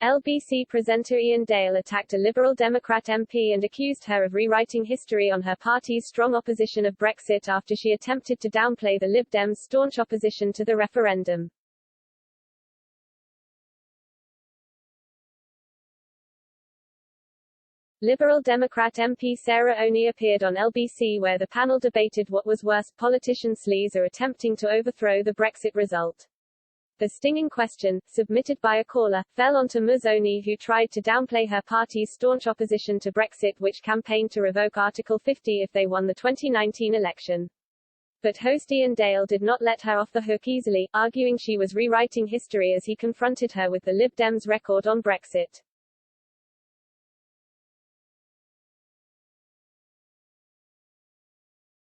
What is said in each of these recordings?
LBC presenter Iain Dale attacked a Liberal Democrat MP and accused her of rewriting history on her party's strong opposition of Brexit after she attempted to downplay the Lib Dems' staunch opposition to the referendum. Liberal Democrat MP Sarah Oney appeared on LBC where the panel debated what was worse, politician sleaze or attempting to overthrow the Brexit result. The stinging question, submitted by a caller, fell onto Ms Oney, who tried to downplay her party's staunch opposition to Brexit, which campaigned to revoke Article 50 if they won the 2019 election. But host Iain Dale did not let her off the hook easily, arguing she was rewriting history as he confronted her with the Lib Dems' record on Brexit.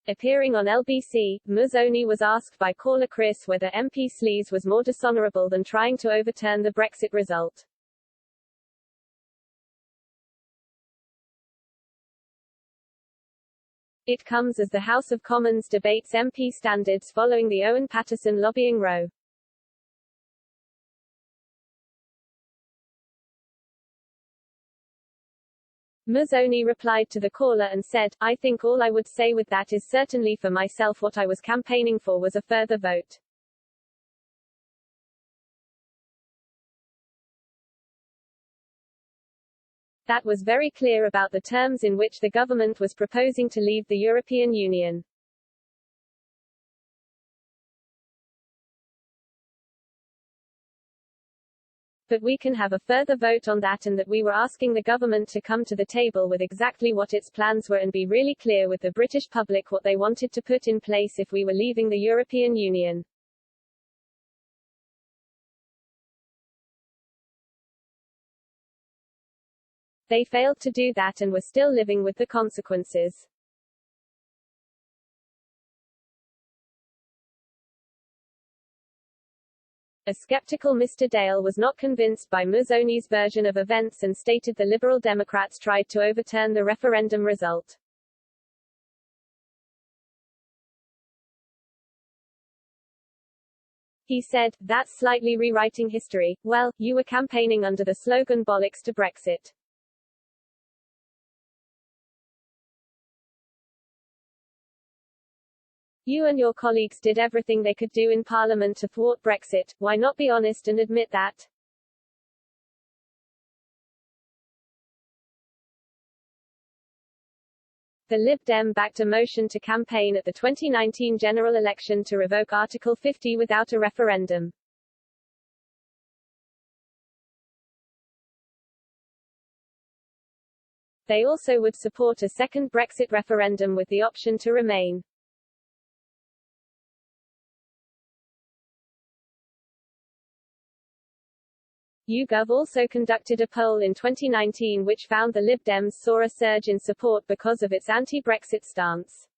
Appearing on LBC, Ms Oney was asked by caller Chris whether MP sleaze was more dishonourable than trying to overturn the Brexit result. It comes as the House of Commons debates MP standards following the Owen Paterson lobbying row. Ms Oney replied to the caller and said, "I think all I would say with that is certainly for myself what I was campaigning for was a further vote. That was very clear about the terms in which the government was proposing to leave the European Union. But we can have a further vote on that, and that we were asking the government to come to the table with exactly what its plans were and be really clear with the British public what they wanted to put in place if we were leaving the European Union. They failed to do that and were still living with the consequences." A skeptical Mr Dale was not convinced by Ms Oney's version of events and stated the Liberal Democrats tried to overturn the referendum result. He said, "That's slightly rewriting history. Well, you were campaigning under the slogan bollocks to Brexit. You and your colleagues did everything they could do in Parliament to thwart Brexit. Why not be honest and admit that?" The Lib Dem backed a motion to campaign at the 2019 general election to revoke Article 50 without a referendum. They also would support a second Brexit referendum with the option to remain. YouGov also conducted a poll in 2019 which found the Lib Dems saw a surge in support because of its anti-Brexit stance.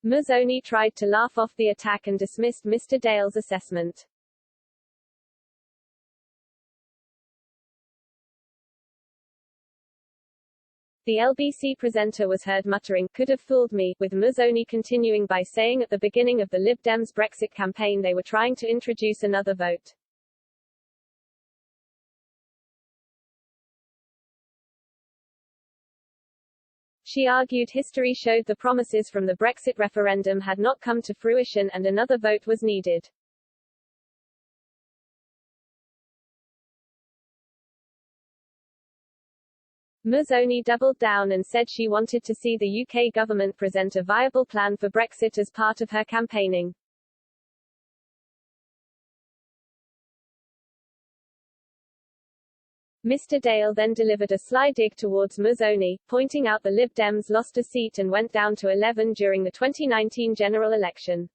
Ms Oney tried to laugh off the attack and dismissed Mr Dale's assessment. The LBC presenter was heard muttering, "Could have fooled me," with Ms Oney continuing by saying at the beginning of the Lib Dems' Brexit campaign they were trying to introduce another vote. She argued history showed the promises from the Brexit referendum had not come to fruition and another vote was needed. Ms Oney doubled down and said she wanted to see the UK government present a viable plan for Brexit as part of her campaigning. Mr Dale then delivered a sly dig towards Ms Oney, pointing out the Lib Dems lost a seat and went down to 11 during the 2019 general election.